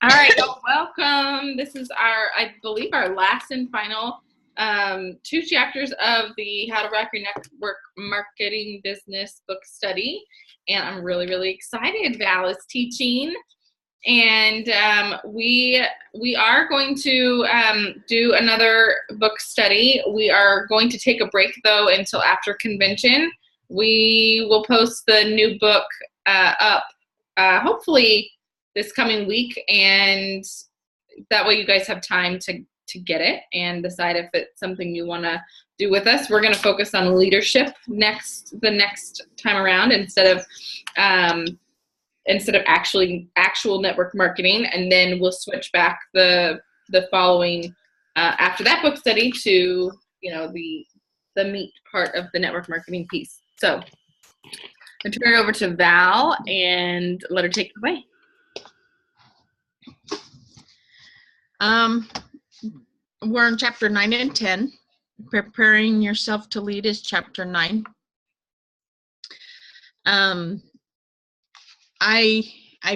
All right, well, welcome. This is I believe, our last and final 2 chapters of the How to Rock Your Network Marketing Business book study. And I'm really, really excited. Val is teaching. And we are going to do another book study. We are going to take a break, though, until after convention. We will post the new book up, hopefully, this coming week, and that way you guys have time to get it and decide if it's something you want to do with us. We're going to focus on leadership the next time around instead of actual network marketing, and then we'll switch back the following after that book study to the meat part of the network marketing piece. So I'll turn it over to Val and let her take it away. We're in chapter 9 and 10. Preparing yourself to lead is chapter 9. I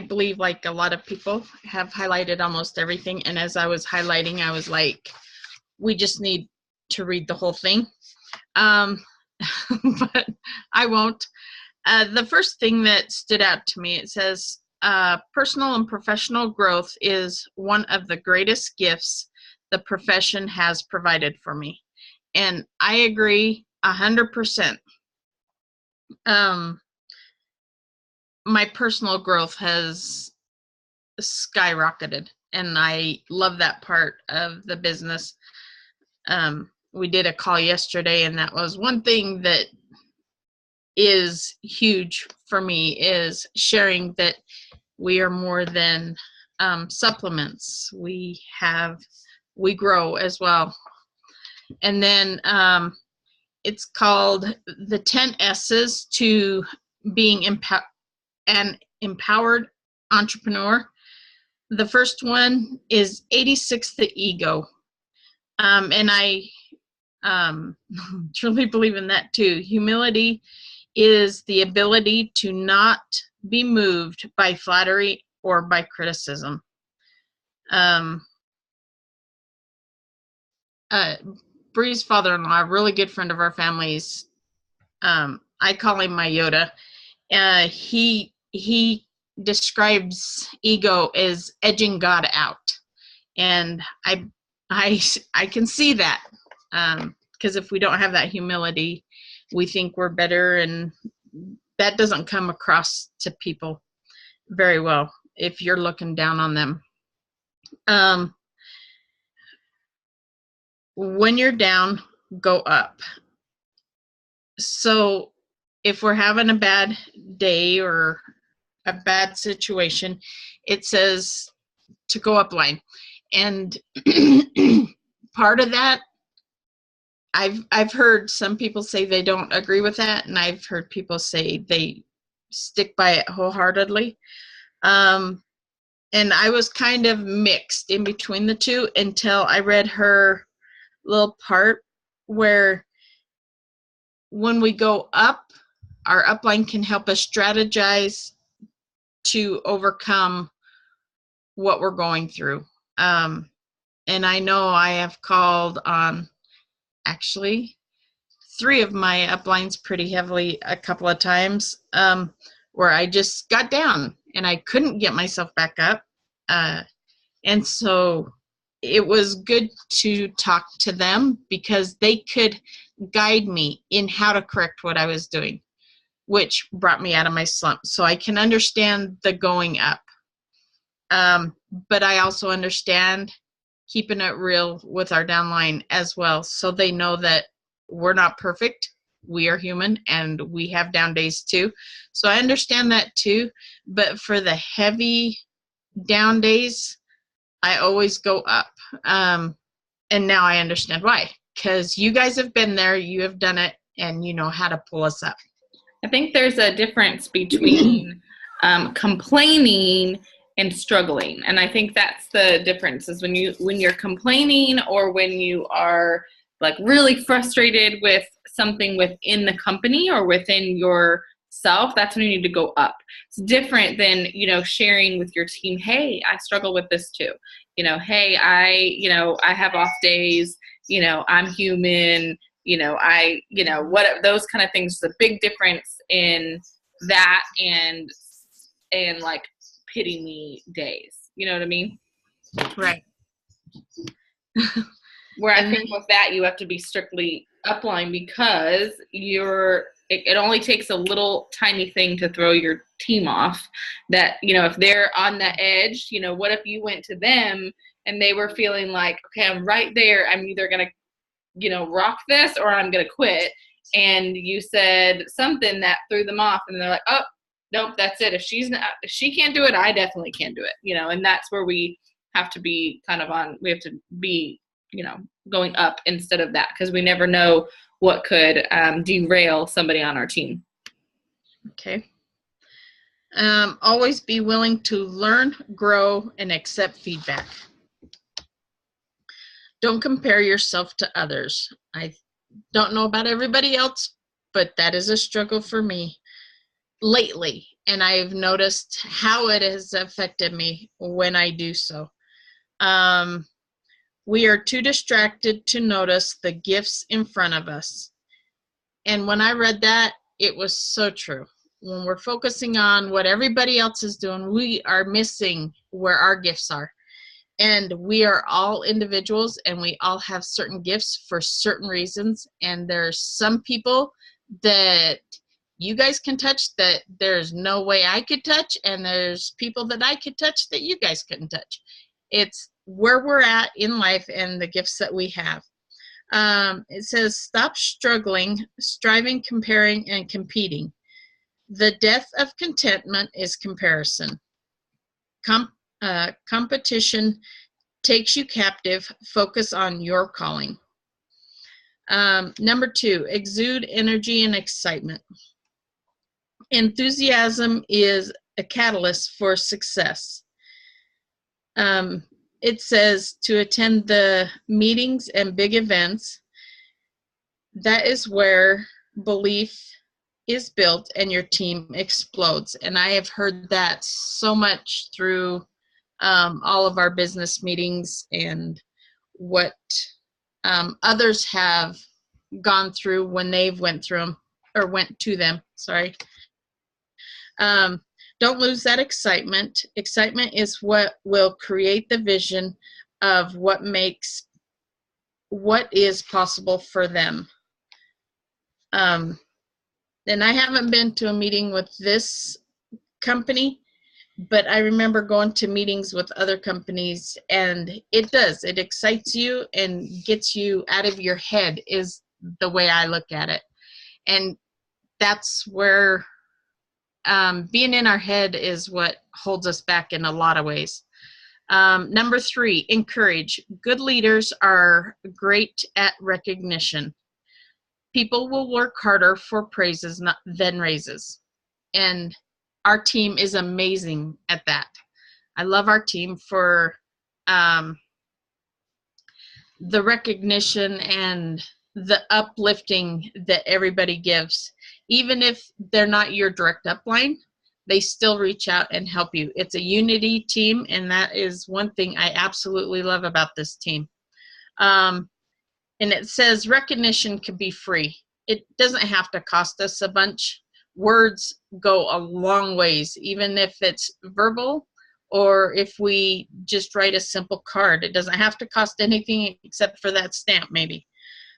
believe, like a lot of people, have highlighted almost everything. And as I was highlighting, I was like, we just need to read the whole thing. But I won't. The first thing that stood out to me, it says, personal and professional growth is one of the greatest gifts the profession has provided for me. And I agree 100%. My personal growth has skyrocketed, and I love that part of the business. We did a call yesterday, and that was one thing that is huge for me, is sharing that we are more than supplements. We grow as well. And then it's called the 10 S's to being an empowered entrepreneur. The first one is 86 the ego. And I truly believe in that too. Humility is the ability to not be moved by flattery or by criticism. Bree's father-in-law, a really good friend of our family's, I call him my Yoda. He describes ego as edging God out, and I can see that, because if we don't have that humility, we think we're better, and that doesn't come across to people very well if you're looking down on them. When you're down, go up. So if we're having a bad day or a bad situation, it says to go up line. And part of that, I've heard some people say they don't agree with that, and I've heard people say they stick by it wholeheartedly. And I was kind of mixed in between the two until I read her little part where when we go up, our upline can help us strategize to overcome what we're going through. And I know I have called on actually 3 of my uplines pretty heavily a couple of times, where I just got down and I couldn't get myself back up. And so it was good to talk to them because they could guide me in how to correct what I was doing, which brought me out of my slump. So I can understand the going up. But I also understand keeping it real with our downline as well, so they know that we're not perfect. We are human, and we have down days too. So I understand that too. But for the heavy down days, I always go up. And now I understand why. Because you guys have been there, you have done it, and you know how to pull us up. I think there's a difference between complaining and struggling. And I think that's the difference, is when you're complaining, or when you are like really frustrated with something within the company or within your self, that's when you need to go up. It's different than, sharing with your team, hey, I struggle with this too. Hey, I have off days, I'm human, what those kind of things. The big difference in that and like pity me days. You know what I mean? Right. Where I think with that, you have to be strictly upline because it only takes a little tiny thing to throw your team off. That, if they're on the edge, what if you went to them and they were feeling like, okay, I'm right there. I'm either going to, rock this or I'm going to quit. And you said something that threw them off and they're like, oh, nope, that's it. If she can't do it, I definitely can't do it, and that's where we have to be we have to be, going up instead of that, because we never know what could derail somebody on our team. Okay. Always be willing to learn, grow, and accept feedback. Don't compare yourself to others. I don't know about everybody else, but that is a struggle for me lately, and I've noticed how it has affected me when I do so. We are too distracted to notice the gifts in front of us. And when I read that, it was so true. When we're focusing on what everybody else is doing, we are missing where our gifts are. And we are all individuals, and we all have certain gifts for certain reasons. And there's some people that you guys can touch that there's no way I could touch, and there's people that I could touch that you guys couldn't touch. It's where we're at in life and the gifts that we have. It says, stop struggling, striving, comparing, and competing. The death of contentment is comparison. Competition takes you captive. Focus on your calling. Number 2, exude energy and excitement. Enthusiasm is a catalyst for success. It says to attend the meetings and big events. That is where belief is built and your team explodes. And I have heard that so much through all of our business meetings and what others have gone through when they've went through them or went to them. Sorry. Don't lose that excitement. Excitement is what will create the vision of what is possible for them. And I haven't been to a meeting with this company, but I remember going to meetings with other companies, and it excites you and gets you out of your head, is the way I look at it. And that's where being in our head is what holds us back in a lot of ways. Number 3, encourage. Good leaders are great at recognition. People will work harder for praises than raises. And our team is amazing at that. I love our team for the recognition and the uplifting that everybody gives. Even if they're not your direct upline, they still reach out and help you. It's a unity team, and that is one thing I absolutely love about this team. And it says recognition can be free. It doesn't have to cost us a bunch. Words go a long ways, even if it's verbal or if we just write a simple card. It doesn't have to cost anything except for that stamp, maybe.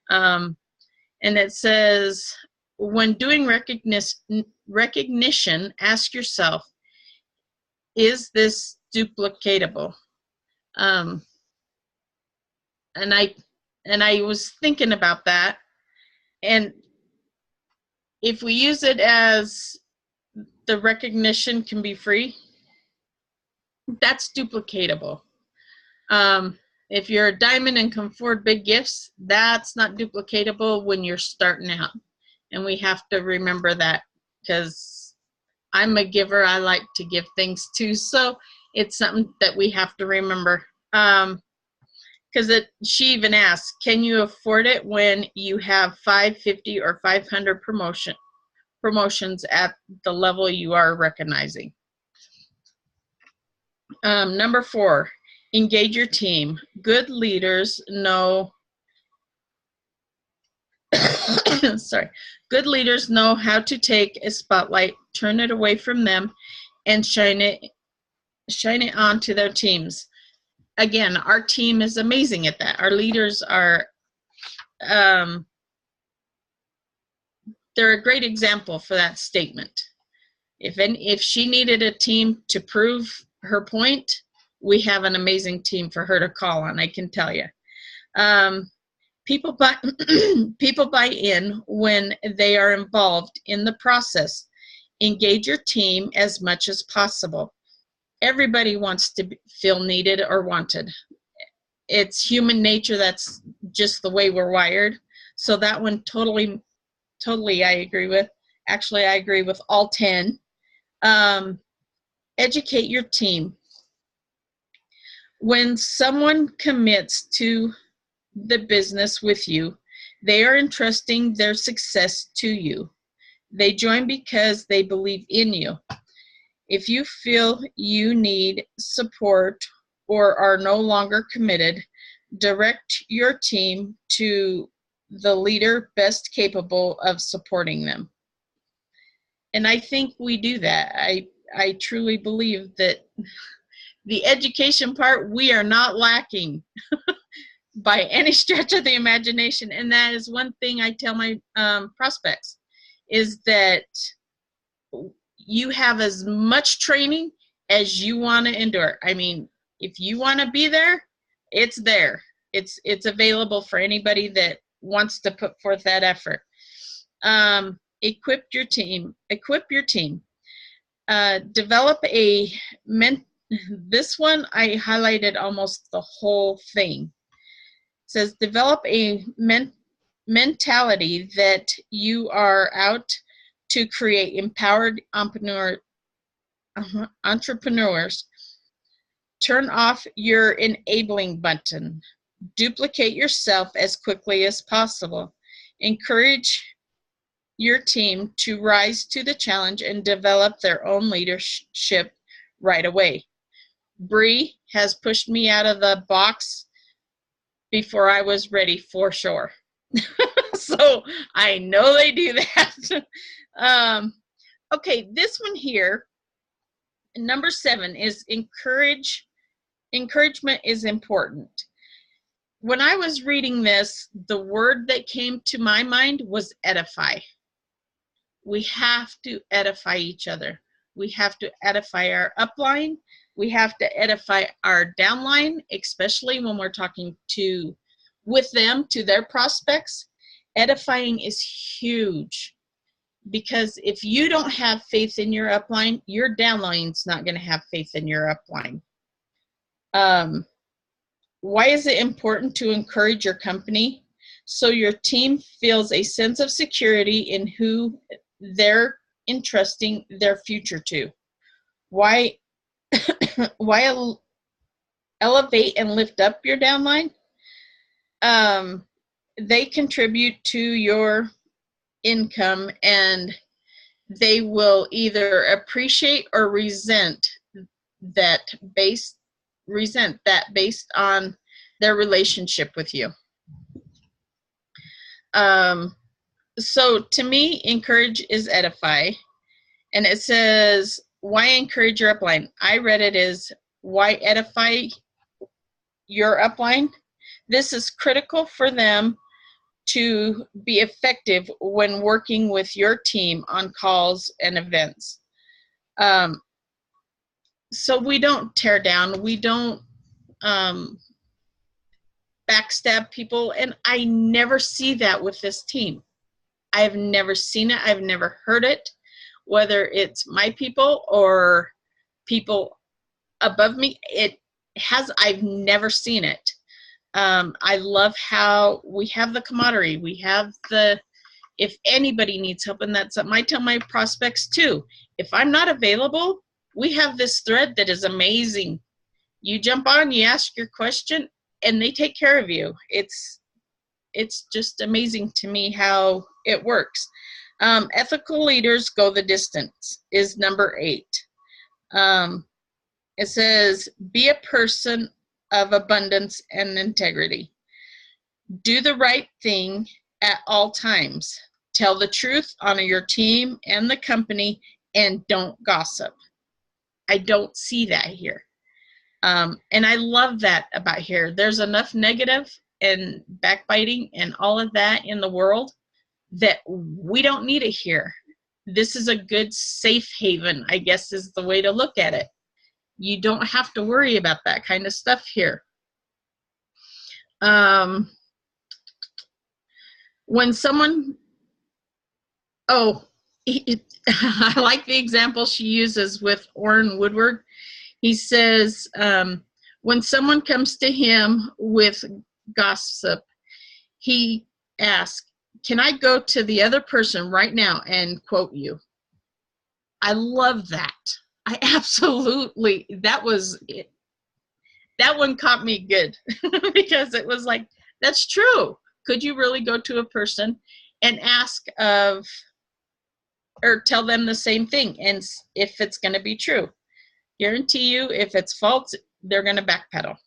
And it says, when doing recognition, ask yourself, is this duplicatable? And I was thinking about that, and if we use it as the recognition can be free, that's duplicatable. If you're a diamond and can afford big gifts, that's not duplicatable when you're starting out. And we have to remember that, because I'm a giver. I like to give things too. So it's something that we have to remember. Because she even asked, can you afford it when you have 550 or 500 promotions at the level you are recognizing. Number 4, engage your team. Good leaders know sorry. Good leaders know how to take a spotlight, turn it away from them, and shine it onto their teams. Again, our team is amazing at that. Our leaders are they're a great example for that statement. If she needed a team to prove her point, we have an amazing team for her to call on, I can tell you. People buy in when they are involved in the process. Engage your team as much as possible. Everybody wants to feel needed or wanted. It's human nature. That's just the way we're wired. So that one totally I agree with. Actually, I agree with all 10. Educate your team. When someone commits to the business with you, they are entrusting their success to you. They join because they believe in you. If you feel you need support or are no longer committed, direct your team to the leader best capable of supporting them. And I think we do that. I truly believe that the education part, we are not lacking by any stretch of the imagination. And that is one thing I tell my prospects, is that you have as much training as you want to endure. I mean, if you want to be there, it's there. It's available for anybody that wants to put forth that effort. Equip your team. Develop a this one I highlighted almost the whole thing. It says develop a mentality that you are out to create empowered entrepreneurs. Turn off your enabling button. Duplicate yourself as quickly as possible. Encourage your team to rise to the challenge and develop their own leadership right away. Bree has pushed me out of the box before I was ready, for sure. So I know they do that. Okay, this one here, number 7, is encourage. Encouragement is important. When I was reading this, the word that came to my mind was edify. We have to edify each other. We have to edify our upline. We have to edify our downline, especially when we're talking with them, to their prospects. Edifying is huge, because if you don't have faith in your upline, your downline's not going to have faith in your upline. Why is it important to encourage your company? So your team feels a sense of security in who they're entrusting their future to. Why elevate and lift up your downline? They contribute to your income, and they will either appreciate or resent that based on their relationship with you. So to me, encourage is edify. And it says, why encourage your upline? I read it as, why edify your upline? This is critical for them to be effective when working with your team on calls and events. So we don't tear down, we don't backstab people, and I never see that with this team. I've never seen it. I've never heard it, whether it's my people or people above me. I've never seen it. I love how we have the camaraderie. We have if anybody needs help, and that's something I tell my prospects too. If I'm not available, we have this thread that is amazing. You jump on, you ask your question, and they take care of you. It's just amazing to me how it works. Ethical leaders go the distance is number 8. It says, be a person of abundance and integrity. Do the right thing at all times. Tell the truth, honor your team and the company, and don't gossip. I don't see that here. And I love that about here. There's enough negative and backbiting and all of that in the world that we don't need it here. This is a good safe haven, I guess is the way to look at it. You don't have to worry about that kind of stuff here. When someone, I like the example she uses with Orrin Woodward. He says, when someone comes to him with gossip, he asks, can I go to the other person right now and quote you? I love that. I absolutely, that was it. That one caught me good because it was like, that's true. Could you really go to a person and ask of, or tell them the same thing, and if it's going to be true? Guarantee you, if it's false, they're going to backpedal.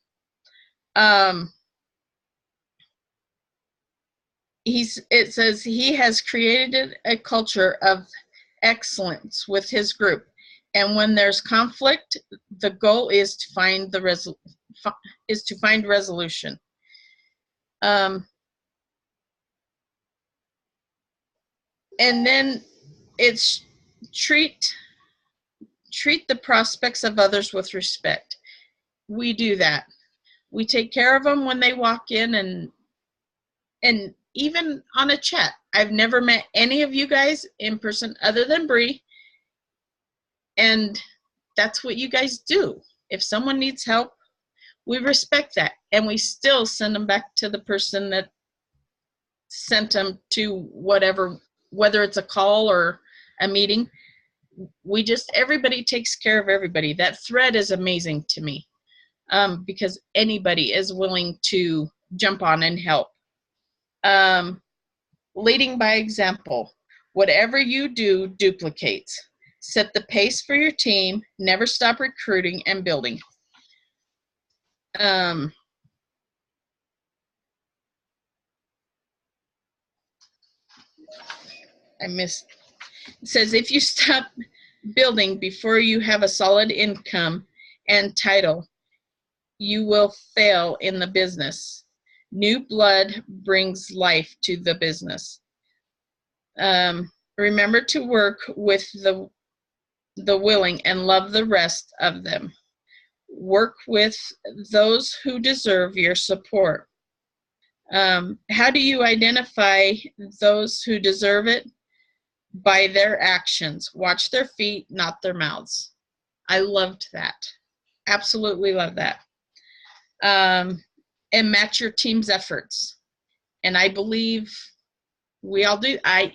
It says he has created a culture of excellence with his group, and when there's conflict, the goal is to find resolution. And then it's treat the prospects of others with respect. We do that. We take care of them when they walk in, and even on a chat. I've never met any of you guys in person other than Bree, and that's what you guys do. If someone needs help, we respect that, and we still send them back to the person that sent them to whatever, whether it's a call or a meeting. Everybody takes care of everybody. That thread is amazing to me, because anybody is willing to jump on and help. Leading by example. Whatever you do duplicates. Set the pace for your team. Never stop recruiting and building. I missed. It says, if you stop building before you have a solid income and title, you will fail in the business. New blood brings life to the business. Remember to work with the willing and love the rest of them. Work with those who deserve your support. How do you identify those who deserve it? By their actions. Watch their feet, not their mouths. I loved that. Absolutely love that. And match your team's efforts. And I believe we all do. I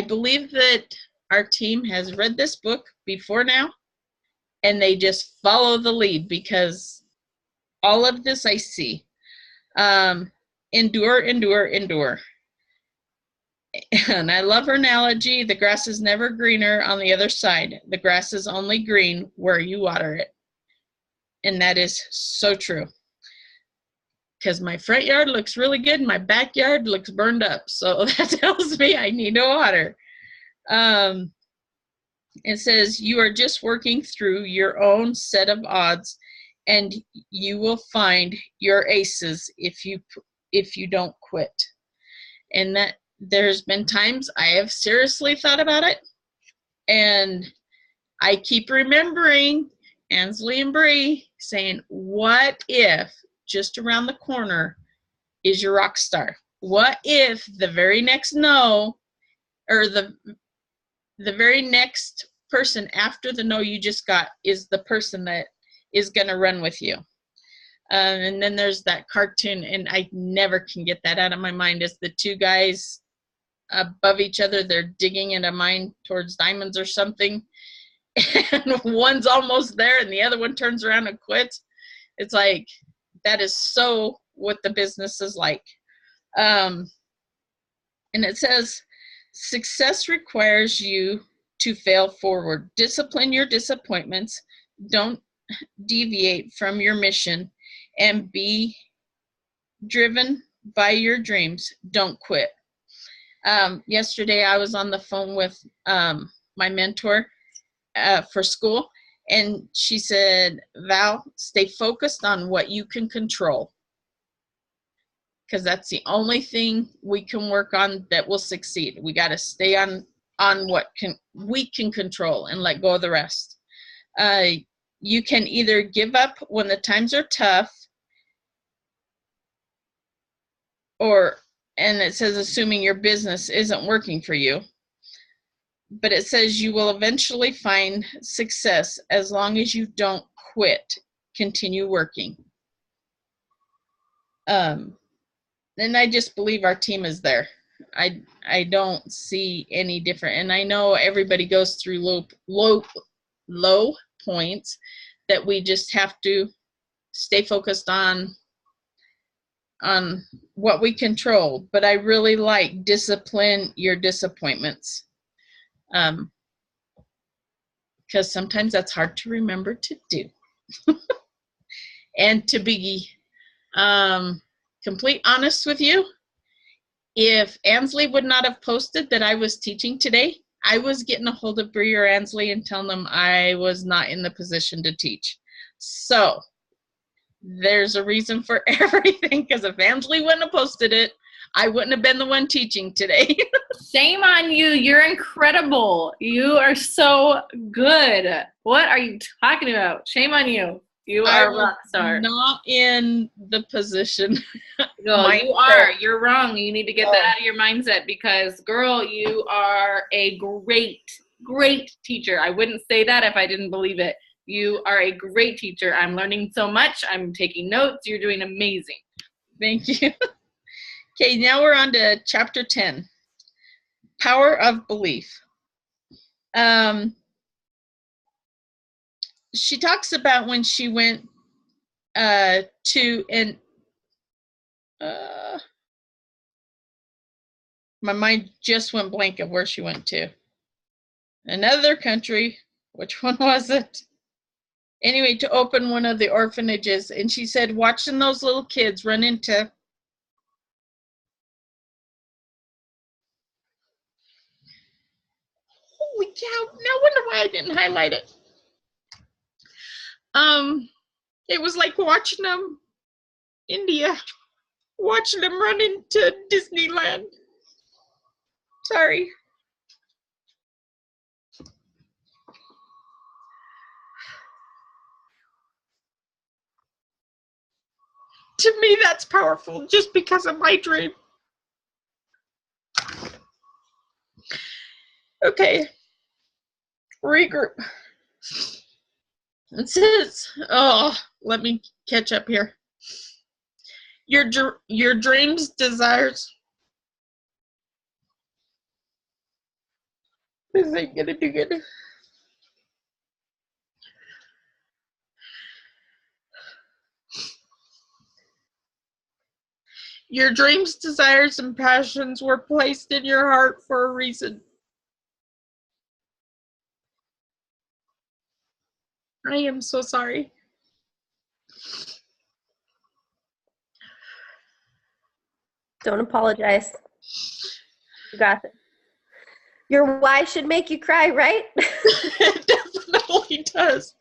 believe that our team has read this book before now, and they just follow the lead, because all of this I see. Endure, endure, endure. And I love her analogy. The grass is never greener on the other side. The grass is only green where you water it. And that is so true. Because my front yard looks really good, my backyard looks burned up. So that tells me I need to water. It says, you are just working through your own set of odds, and you will find your aces if you don't quit. And that there's been times I have seriously thought about it, and I keep remembering Ansley and Bree saying, what if just around the corner is your rock star? What if the very next no, or the very next person after the no you just got is the person that is going to run with you? And then there's that cartoon, and I never can get that out of my mind. It's the two guys above each other. They're digging in a mine towards diamonds or something. And one's almost there, and the other one turns around and quits. It's like, that is so what the business is like. And it says, Success requires you to fail forward. Discipline your disappointments. Don't deviate from your mission, and be driven by your dreams. Don't quit. Yesterday, I was on the phone with my mentor for school, and she said, Val, stay focused on what you can control, because that's the only thing we can work on that will succeed. We got to stay on what we can control and let go of the rest. You can either give up when the times are tough, and it says assuming your business isn't working for you, but it says you will eventually find success as long as you don't quit. Continue working. And I just believe our team is there. I don't see any different. And I know everybody goes through low points that we just have to stay focused on what we control. But I really like discipline your disappointments. Because sometimes that's hard to remember to do. And to be complete honest with you, if Ansley would not have posted that I was teaching today, I was getting a hold of Bree or Ansley and telling them I was not in the position to teach. So there's a reason for everything, because if Ansley wouldn't have posted it, I wouldn't have been the one teaching today. Shame on you. You're incredible. You are so good. What are you talking about? Shame on you. You are a rock star. Not in the position. No, you are. You're wrong. You need to get that out of your mindset, because, girl, you are a great, great teacher. I wouldn't say that if I didn't believe it. You are a great teacher. I'm learning so much. I'm taking notes. You're doing amazing. Thank you. Okay, now we're on to chapter 10, Power of Belief. She talks about when she went to, and my mind just went blank of where she went to. Another country. Which one was it? Anyway, to open one of the orphanages. And she said, watching those little kids run into holy cow, no wonder why I didn't highlight it. It was like watching them, India, watching them run into Disneyland. Sorry. To me, that's powerful just because of my dream. Okay. Regroup. It says, let me catch up here. Your dreams, desires. This ain't gonna do good. Your dreams, desires, and passions were placed in your heart for a reason. I am so sorry. Don't apologize. You got it. Your why should make you cry, right? It definitely does.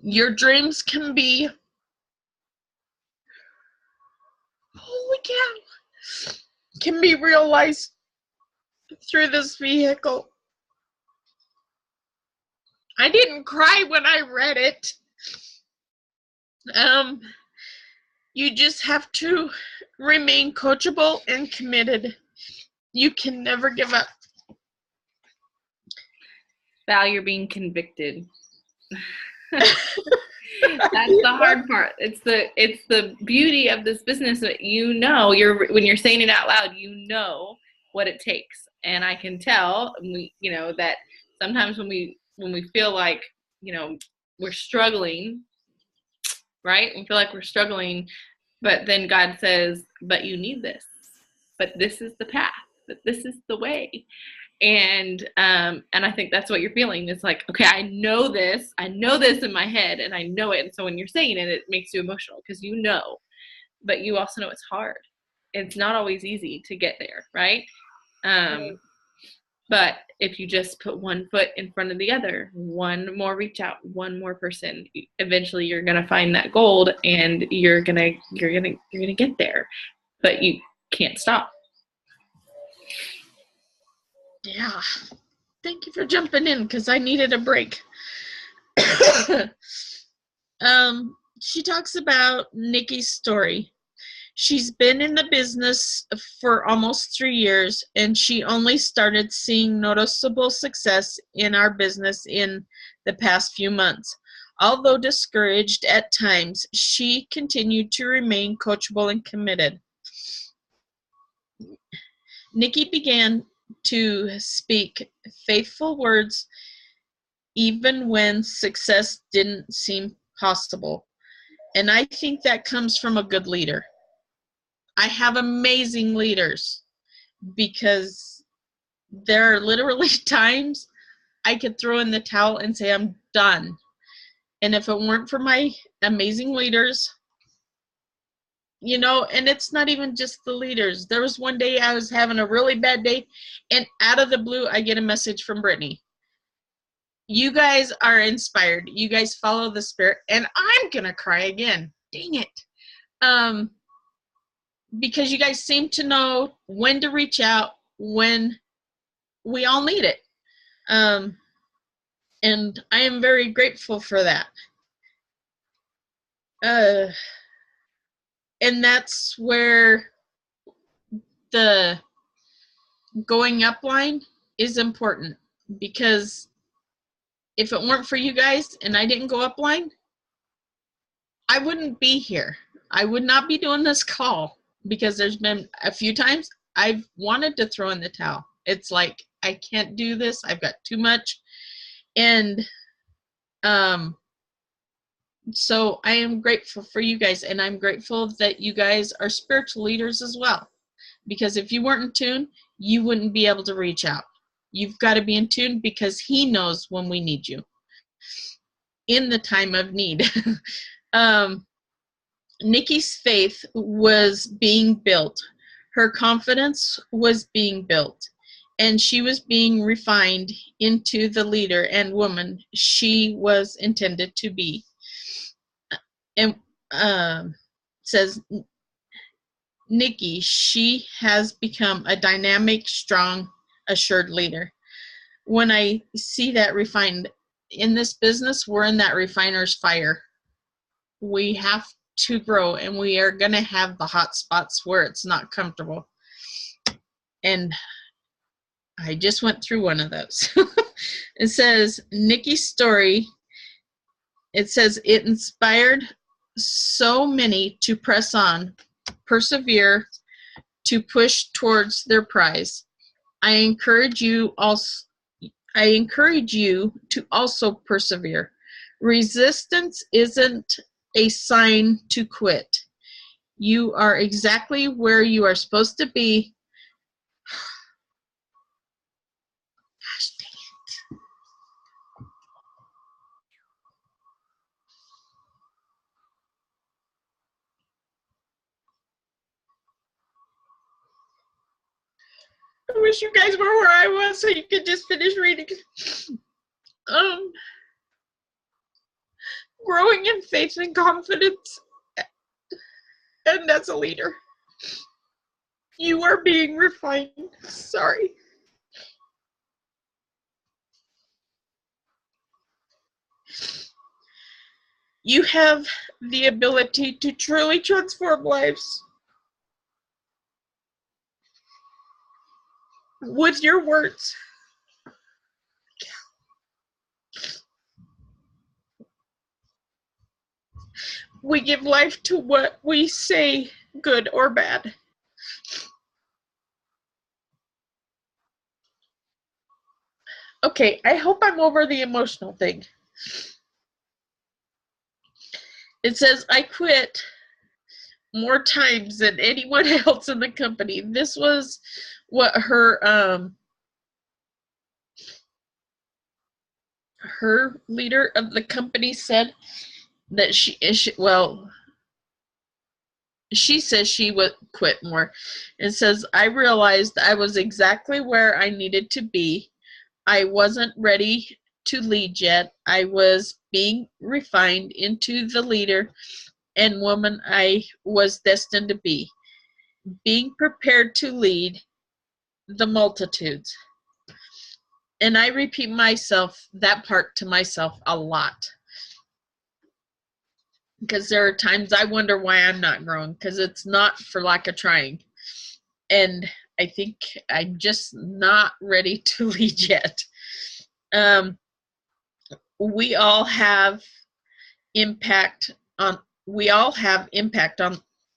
Your dreams can be, holy cow, can be realized through this vehicle. I didn't cry when I read it. You just have to remain coachable and committed. You can never give up. Val, you're being convicted. That's the hard part. It's the beauty of this business that when you're saying it out loud, you know what it takes. And I can tell that sometimes when we feel like we're struggling, right? We feel like we're struggling, but then God says, but you need this. But this is the path. But this is the way. And I think that's what you're feeling. It's like, okay, I know this in my head, and I know it. And so when you're saying it, it makes you emotional because you know, but you also know it's hard. It's not always easy to get there, right? But if you just put one foot in front of the other, one more reach out, one more person, eventually you're gonna find that gold, and you're gonna get there. But you can't stop. Yeah. Thank you for jumping in because I needed a break. She talks about Nikki's story. She's been in the business for almost 3 years, and she only started seeing noticeable success in our business in the past few months. Although discouraged at times, she continued to remain coachable and committed. Nikki began to speak faithful words even when success didn't seem possible. And I think that comes from a good leader. I have amazing leaders because there are literally times I could throw in the towel and say I'm done. And if it weren't for my amazing leaders, and it's not even just the leaders. There was one day I was having a really bad day, and out of the blue, I get a message from Brittany. You guys are inspired. You guys follow the Spirit, and I'm going to cry again. Dang it. Because you guys seem to know when to reach out when we all need it. And I am very grateful for that. And that's where the going up line is important, because if it weren't for you guys and I didn't go up line, I wouldn't be here. I would not be doing this call, because there's been a few times I've wanted to throw in the towel. It's like, I can't do this. I've got too much. And so I am grateful for you guys, and I'm grateful that you guys are spiritual leaders as well. Because if you weren't in tune, you wouldn't be able to reach out. You've got to be in tune, because He knows when we need you in the time of need. Nikki's faith was being built. Her confidence was being built. And she was being refined into the leader and woman she was intended to be. And says Nikki, she has become a dynamic, strong, assured leader. When I see that refined in this business, we're in that refiner's fire. We have to grow, and we are going to have the hot spots where it's not comfortable. And I just went through one of those. It says, Nikki's story, it says, it inspired so many to press on, persevere, to push towards their prize. I encourage you to also persevere. Resistance isn't a sign to quit. You are exactly where you are supposed to be. Gosh dang it. I wish you guys were where I was so you could just finish reading. Growing in faith and confidence, and as a leader, you are being refined. Sorry. You have the ability to truly transform lives with your words. We give life to what we say, good or bad. Okay, I hope I'm over the emotional thing. It says, I quit more times than anyone else in the company. This was what her leader of the company said, that she says she would quit more. It says, I realized I was exactly where I needed to be. I wasn't ready to lead yet. I was being refined into the leader and woman I was destined to be. Being prepared to lead the multitudes. And I repeat that part to myself a lot. Because there are times I wonder why I'm not growing, because it's not for lack of trying. And I think I'm just not ready to lead yet. We all have impact on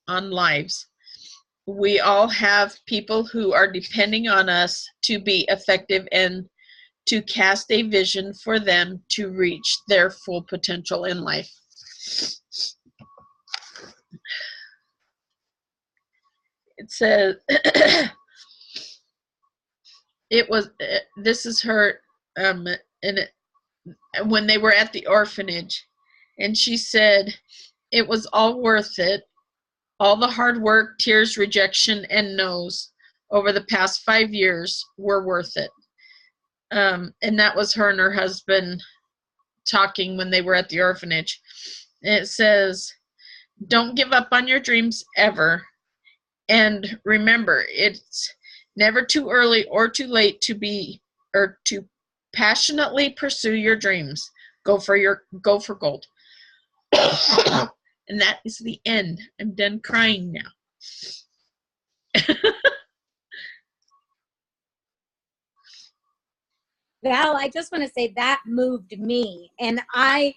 lives. We all have people who are depending on us to be effective and to cast a vision for them to reach their full potential in life. It says, this is her, when they were at the orphanage, and she said, it was all worth it. All the hard work, tears, rejection, and no's over the past 5 years were worth it. And that was her and her husband talking when they were at the orphanage. And it says, don't give up on your dreams ever. And remember, it's never too early or too late to passionately pursue your dreams. Go for gold. And that is the end. I'm done crying now. Val, I just want to say that moved me. And I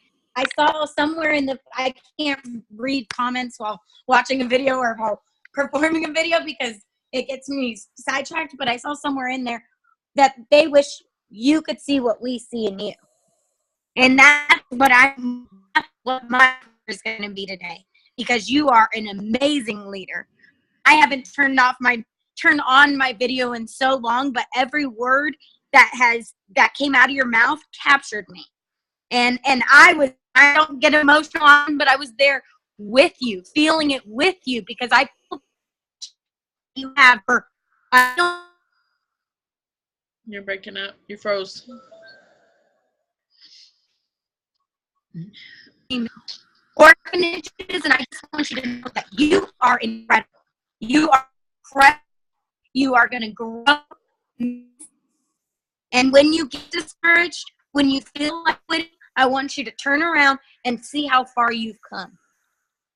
saw somewhere I can't read comments while watching a video or while performing a video because it gets me sidetracked, but I saw somewhere in there that they wish you could see what we see in you. And that's what my is going to be today, because you are an amazing leader. I haven't turned on my video in so long, but every word that came out of your mouth captured me. And I don't get emotional on, but I was there with you, feeling it with you, because I feel you have her. You're breaking up. You froze. Orphanages, and I just want you to know that you are incredible. You are incredible. You are going to grow. And when you get discouraged, when you feel like quitting, I want you to turn around and see how far you've come.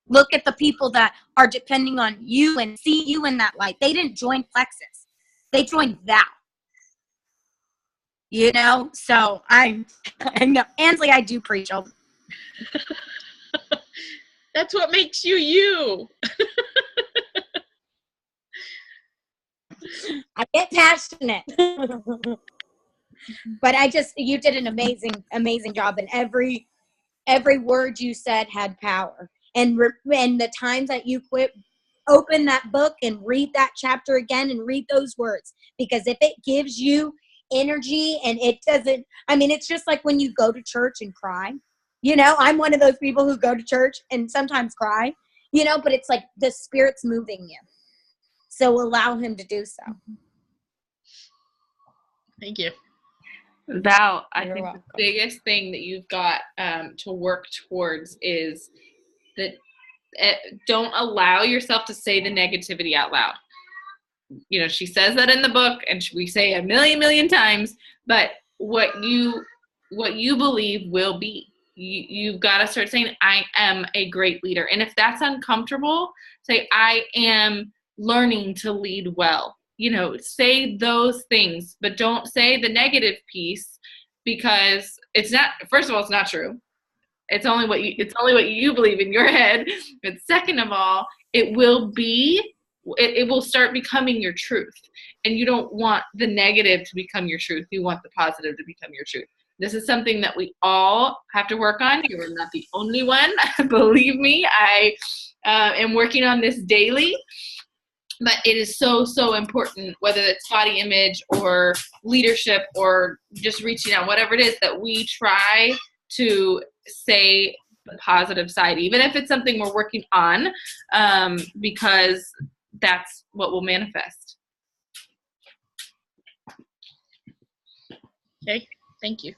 Look at the people that are depending on you and see you in that light. They didn't join Plexus. They joined Val. You know, so I know, Ansley, I do preach. That's what makes you you. I get passionate. But you did an amazing job, and every word you said had power. And the times that you quit, open that book and read that chapter again and read those words, because if it gives you energy and it doesn't, it's just like when you go to church and cry. You know, I'm one of those people who go to church and sometimes cry, but it's like the Spirit's moving you. So allow him to do so. Thank you. Val, I think welcome. The biggest thing that you've got to work towards is that don't allow yourself to say the negativity out loud. You know, she says that in the book, and we say a million times, but what you believe will be. You've got to start saying, I am a great leader. And if that's uncomfortable, say, I am learning to lead well. You know, say those things, but don't say the negative piece, because it's not, first of all, it's not true. It's only what you believe in your head. But second of all, it will start becoming your truth. And you don't want the negative to become your truth. You want the positive to become your truth. This is something that we all have to work on. You're not the only one. Believe me, I am working on this daily. But it is so, so important, whether it's body image or leadership or just reaching out, whatever it is, that we try to say the positive side, even if it's something we're working on, because that's what will manifest. Okay, thank you.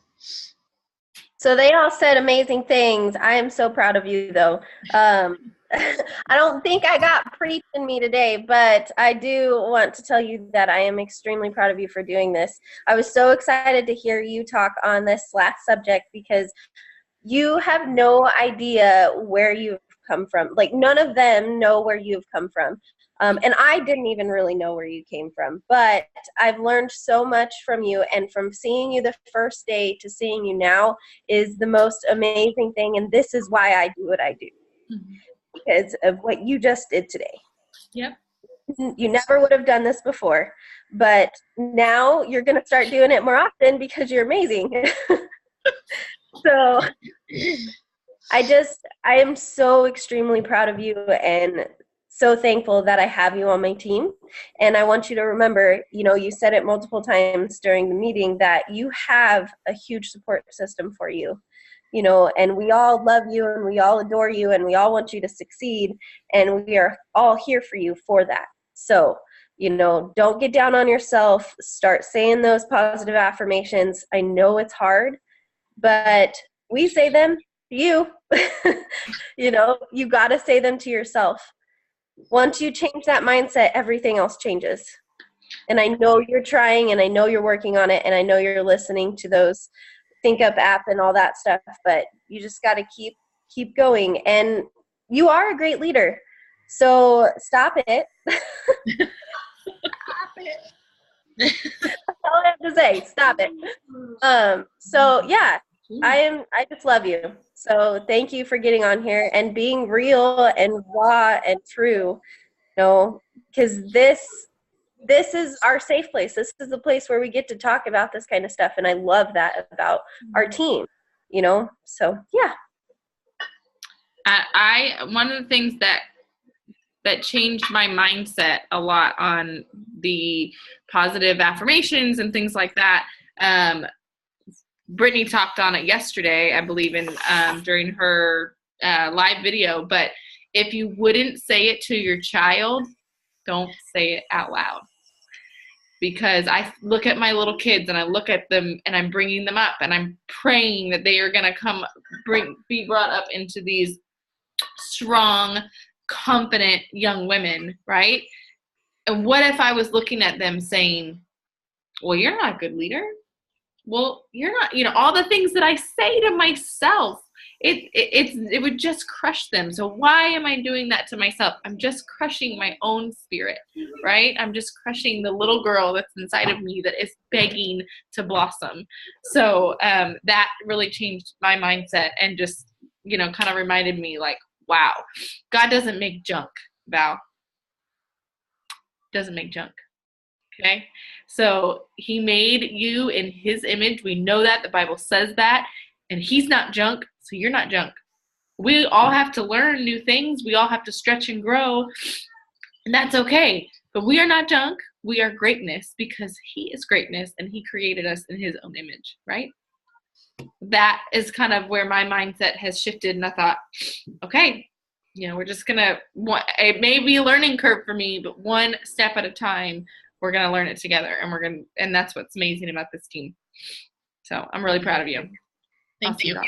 So they all said amazing things. I am so proud of you, though. I don't think I got preached in me today, but I do want to tell you that I am extremely proud of you for doing this. I was so excited to hear you talk on this last subject because you have no idea where you've come from. Like, none of them know where you've come from. And I didn't even really know where you came from, but I've learned so much from you, and from seeing you the first day to seeing you now is the most amazing thing. And this is why I do what I do, because of what you just did today. Yep. You never would have done this before, but now you're going to start doing it more often because you're amazing. So I am so extremely proud of you and so thankful that I have you on my team. And I want you to remember, you said it multiple times during the meeting that you have a huge support system for you, and we all love you and we all adore you and we all want you to succeed. And we are all here for you for that. So, don't get down on yourself. Start saying those positive affirmations. I know it's hard, but we say them to you. You got to say them to yourself. Once you change that mindset, everything else changes. And I know you're trying, and I know you're working on it, and I know you're listening to those Think Up app and all that stuff, but you just got to keep going. And you are a great leader. So stop it. Stop it. That's all I have to say. Stop it. So yeah, I just love you. So thank you for getting on here and being real and raw and true, because this is our safe place. This is the place where we get to talk about this kind of stuff. And I love that about our team, so yeah. One of the things that changed my mindset a lot on the positive affirmations and things like that, Brittany talked on it yesterday, I believe, during her live video. But if you wouldn't say it to your child, don't say it out loud. Because I look at my little kids and I look at them and I'm bringing them up and I'm praying that they are going to be brought up into these strong, confident young women, right? And what if I was looking at them saying, well, you're not a good leader. Well, you're not, all the things that I say to myself, it would just crush them. So why am I doing that to myself? I'm just crushing my own spirit, right? I'm just crushing the little girl that's inside of me that is begging to blossom. So that really changed my mindset and just, kind of reminded me like, wow, God doesn't make junk, Val. Doesn't make junk. Okay, so he made you in his image. We know that. The Bible says that. And he's not junk, so you're not junk. We all have to learn new things. We all have to stretch and grow. And that's okay. But we are not junk. We are greatness because he is greatness and he created us in his own image, right? That is kind of where my mindset has shifted. And I thought, okay, we're just going to, it may be a learning curve for me, but one step at a time, we're going to learn it together. And that's what's amazing about this team. So I'm really proud of you. Thank you.